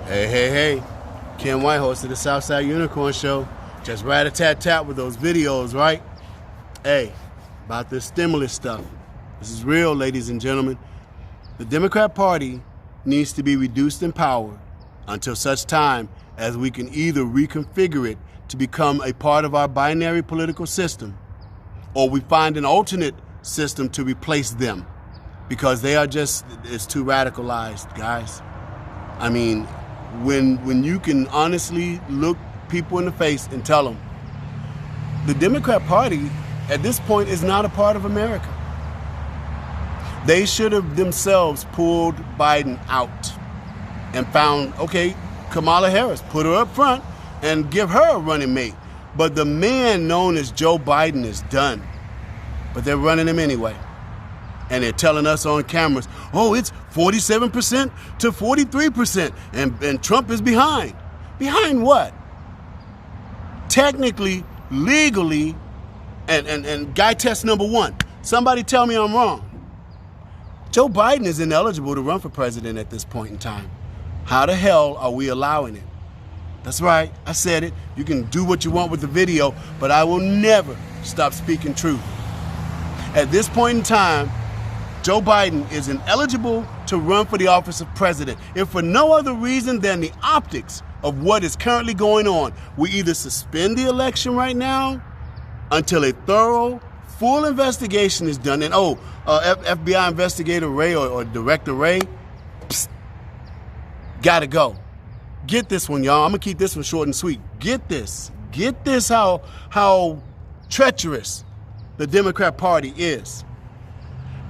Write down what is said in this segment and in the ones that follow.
Hey. Ken White, host of the Southside Unicorn Show. Just rat-a-tat-tat with those videos, right? Hey, about this stimulus stuff. This is real, ladies and gentlemen. The Democrat Party needs to be reduced in power until such time as we can either reconfigure it to become a part of our binary political system, or we find an alternate system to replace them, because they are just, it's too radicalized, guys. I mean, when you can honestly look people in the face and tell them, the Democrat Party at this point is not a part of America. They should have themselves pulled Biden out and found, okay, Kamala Harris, put her up front and give her a running mate. But the man known as Joe Biden is done. But they're running him anyway. And they're telling us on cameras, oh, it's 47% to 43%, and Trump is behind. Behind what? Technically, legally, and guy test number one. Somebody tell me I'm wrong. Joe Biden is ineligible to run for president at this point in time. How the hell are we allowing it? That's right, I said it. You can do what you want with the video, but I will never stop speaking truth. At this point in time, Joe Biden is ineligible to run for the office of president, if for no other reason than the optics of what is currently going on. We either suspend the election right now until a thorough, full investigation is done. And FBI investigator Ray or Director Ray, gotta go. Get this one, y'all. I'm gonna keep this one short and sweet. Get this how treacherous the Democrat Party is.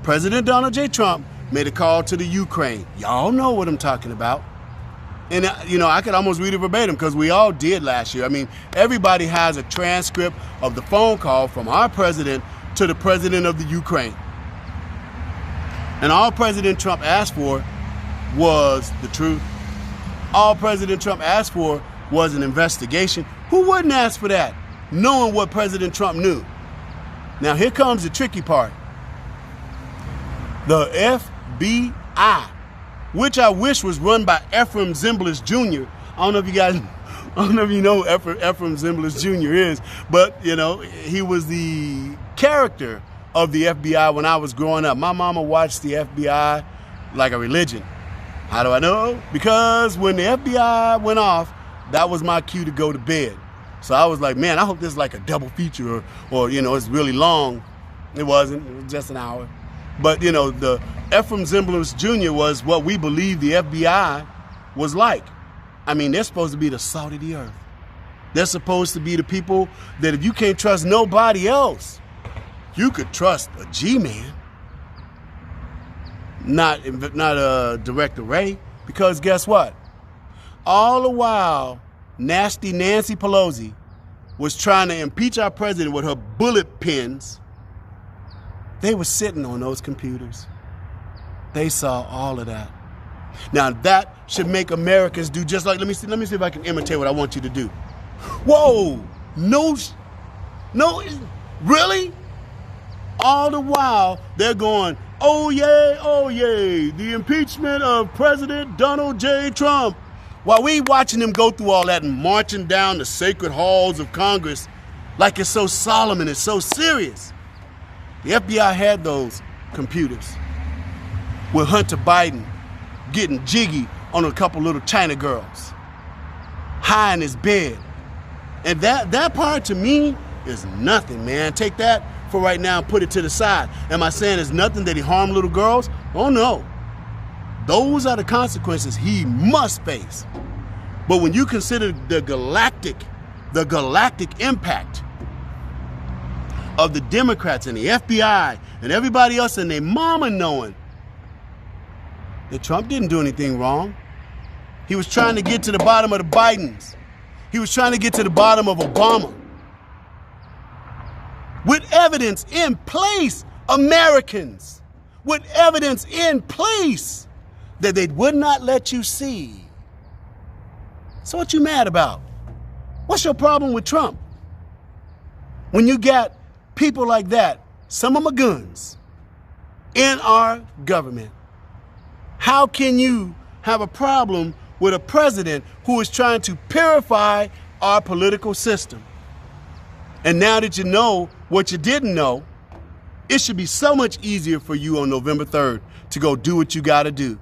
President Donald J. Trump made a call to the Ukraine. Y'all know what I'm talking about. And, I could almost read it verbatim because we all did last year. I mean, everybody has a transcript of the phone call from our president to the president of the Ukraine. And all President Trump asked for was the truth. All President Trump asked for was an investigation. Who wouldn't ask for that, knowing what President Trump knew? Now, here comes the tricky part. The FBI, which I wish was run by Ephraim Zimbalist Jr. I don't know if you know Ephraim Zimbalist Jr. is, but, he was the character of the FBI when I was growing up. My mama watched the FBI like a religion. How do I know? Because when the FBI went off, that was my cue to go to bed. So I was like, man, I hope this is like a double feature or it's really long. It wasn't. It was just an hour. But, the Ephraim Zimbalist Jr. was what we believe the FBI was like. I mean, they're supposed to be the salt of the earth. They're supposed to be the people that if you can't trust nobody else, you could trust a G-man. Not Director Ray, because guess what? All the while, nasty Nancy Pelosi was trying to impeach our president with her bullet pens. They were sitting on those computers. They saw all of that. Now that should make Americans do just like, let me see if I can imitate what I want you to do. Whoa, no, really? All the while they're going, oh yay, the impeachment of President Donald J. Trump. While we watching them go through all that and marching down the sacred halls of Congress like it's so solemn and it's so serious. The FBI had those computers with Hunter Biden getting jiggy on a couple little China girls, high in his bed. And that part to me is nothing, man. Take that for right now and put it to the side. Am I saying it's nothing that he harmed little girls? Oh no. Those are the consequences he must face. But when you consider the galactic impact of the Democrats and the FBI and everybody else and their mama knowing that Trump didn't do anything wrong. He was trying to get to the bottom of the Bidens. He was trying to get to the bottom of Obama. With evidence in place, Americans, with evidence in place that they would not let you see. So what you mad about? What's your problem with Trump? When you got people like that, some of them are guns, in our government, how can you have a problem with a president who is trying to purify our political system. And now that you know what you didn't know, it should be so much easier for you on November 3rd to go do what you got to do.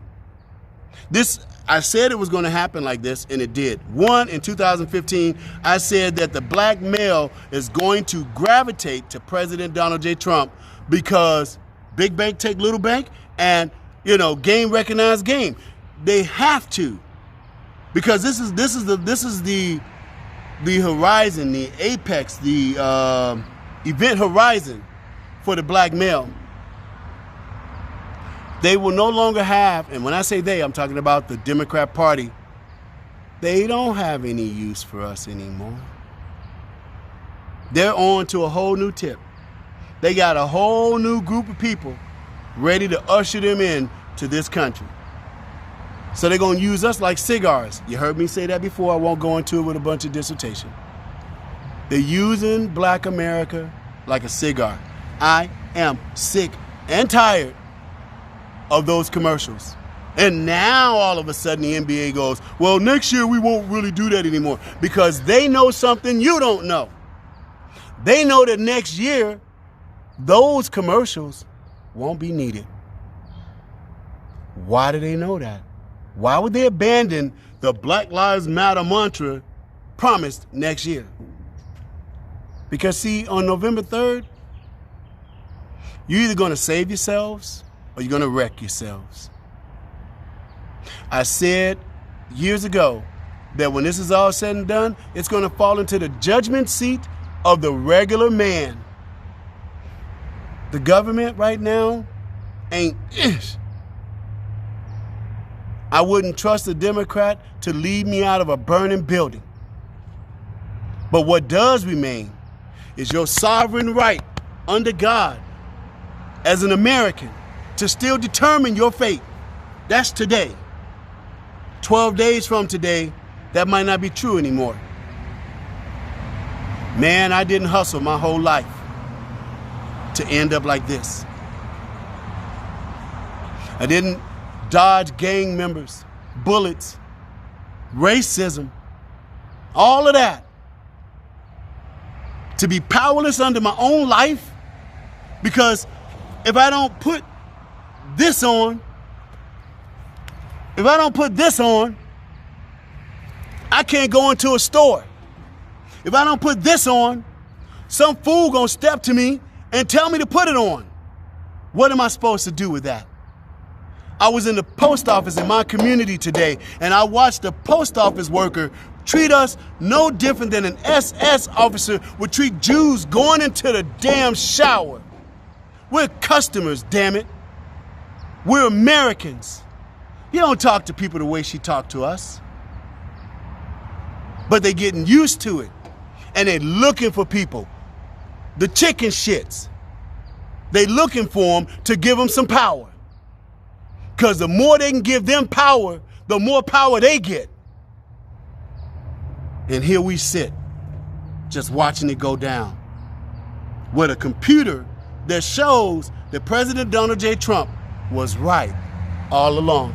I said it was going to happen like this, and it did. One, in 2015, I said that the black male is going to gravitate to President Donald J. Trump because big bank take little bank, and game recognize game. They have to, because this is the horizon, the apex, the event horizon for the black male. They will no longer have, and when I say they, I'm talking about the Democrat Party, they don't have any use for us anymore. They're on to a whole new tip. They got a whole new group of people ready to usher them in to this country. So they're going to use us like cigars. You heard me say that before. I won't go into it with a bunch of dissertation. They're using black America like a cigar. I am sick and tired of those commercials. And now all of a sudden the NBA goes, well, next year we won't really do that anymore, because they know something you don't know. They know that next year those commercials won't be needed. Why do they know that? Why would they abandon the Black Lives Matter mantra promised next year? Because see, on November 3rd, you're either going to save yourselves or you're going to wreck yourselves. I said years ago that when this is all said and done, it's going to fall into the judgment seat of the regular man. The government right now ain't ish. I wouldn't trust a Democrat to lead me out of a burning building. But what does remain is your sovereign right under God as an American to still determine your fate. That's today. 12 days from today, that might not be true anymore. Man, I didn't hustle my whole life to end up like this. I didn't dodge gang members, bullets, racism, all of that, to be powerless under my own life, because if I don't put this on, I can't go into a store. If I don't put this on, some fool gonna step to me and tell me to put it on. What am I supposed to do with that? I was in the post office in my community today, and I watched a post office worker treat us no different than an SS officer would treat Jews going into the damn shower. We're customers, damn it. We're Americans. You don't talk to people the way she talked to us. But they're getting used to it, and they're looking for people. The chicken shits. They looking for them to give them some power. Because the more they can give them power, the more power they get. And here we sit, just watching it go down, with a computer that shows that President Donald J. Trump was right all along.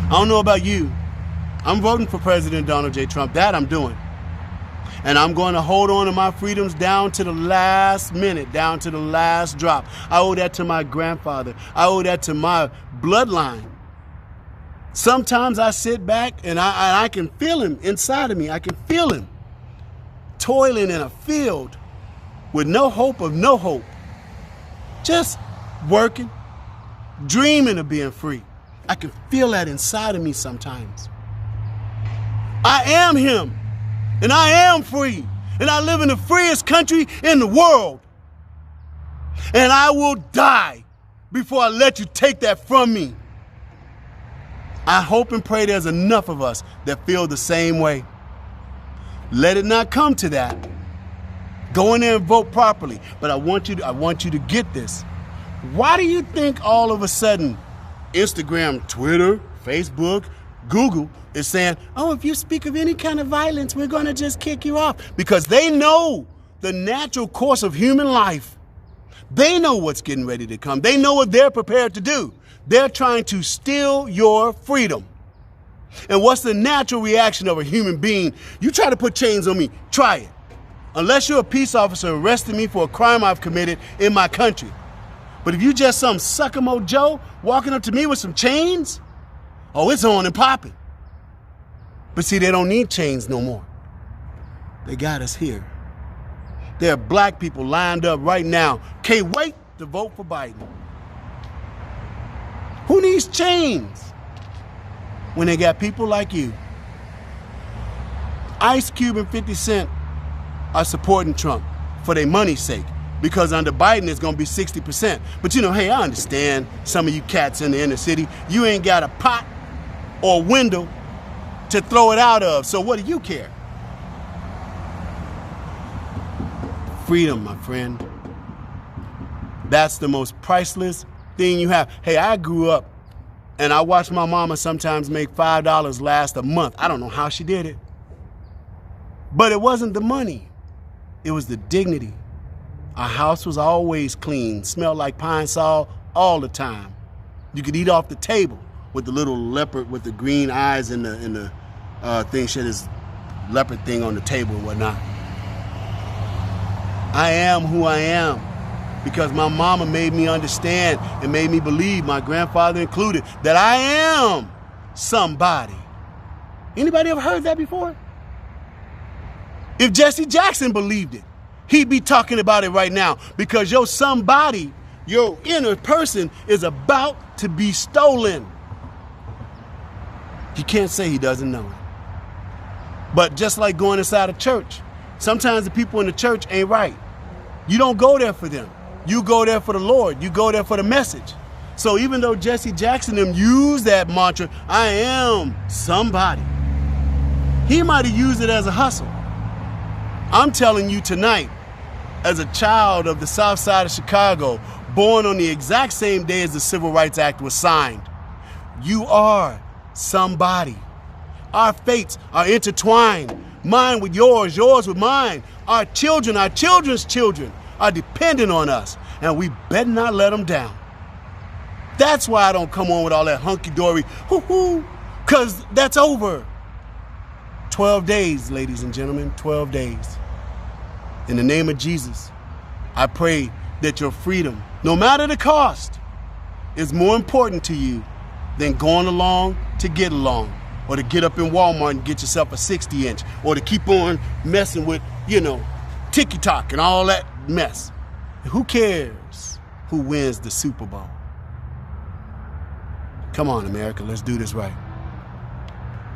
I don't know about you. I'm voting for President Donald J. Trump. That I'm doing. And I'm going to hold on to my freedoms down to the last minute, down to the last drop. I owe that to my grandfather. I owe that to my bloodline. Sometimes I sit back and I can feel him inside of me. I can feel him toiling in a field with no hope of no hope. Just working, dreaming of being free. I can feel that inside of me sometimes. I am him, and I am free, and I live in the freest country in the world. And I will die before I let you take that from me. I hope and pray there's enough of us that feel the same way. Let it not come to that. Go in there and vote properly. But I want you to get this. Why do you think all of a sudden Instagram, Twitter, Facebook, Google is saying, oh, if you speak of any kind of violence, we're going to just kick you off? Because they know the natural course of human life. They know what's getting ready to come. They know what they're prepared to do. They're trying to steal your freedom. And what's the natural reaction of a human being? You try to put chains on me, try it. Unless you're a peace officer arresting me for a crime I've committed in my country. But if you just some sucker-mo Joe walking up to me with some chains, oh, it's on and popping. But see, they don't need chains no more. They got us here. There are black people lined up right now, can't wait to vote for Biden. Who needs chains when they got people like you? Ice Cube and 50 Cent are supporting Trump for their money's sake, because under Biden it's gonna be 60%. But you know, hey, I understand some of you cats in the inner city, you ain't got a pot or window to throw it out of, so what do you care? Freedom, my friend. That's the most priceless thing you have. Hey, I grew up and I watched my mama sometimes make $5 last a month. I don't know how she did it. But it wasn't the money. It was the dignity. Our house was always clean, smelled like pine sol all the time. You could eat off the table with the little leopard with the green eyes and the thing, shit, his leopard thing on the table and whatnot. I am who I am because my mama made me understand and made me believe, my grandfather included, that I am somebody. Anybody ever heard that before? If Jesse Jackson believed it, he'd be talking about it right now, because your somebody, your inner person, is about to be stolen. You can't say he doesn't know it. But just like going inside a church, sometimes the people in the church ain't right. You don't go there for them. You go there for the Lord. You go there for the message. So even though Jesse Jackson them used that mantra, I am somebody, he might have used it as a hustle. I'm telling you tonight, as a child of the South Side of Chicago, born on the exact same day as the Civil Rights Act was signed, you are somebody. Our fates are intertwined. Mine with yours, yours with mine. Our children, our children's children are dependent on us, and we better not let them down. That's why I don't come on with all that hunky-dory, hoo-hoo, because that's over. 12 days, ladies and gentlemen, 12 days. In the name of Jesus, I pray that your freedom, no matter the cost, is more important to you than going along to get along, or to get up in Walmart and get yourself a 60-inch, or to keep on messing with, TikTok and all that mess. Who cares who wins the Super Bowl? Come on, America, let's do this right.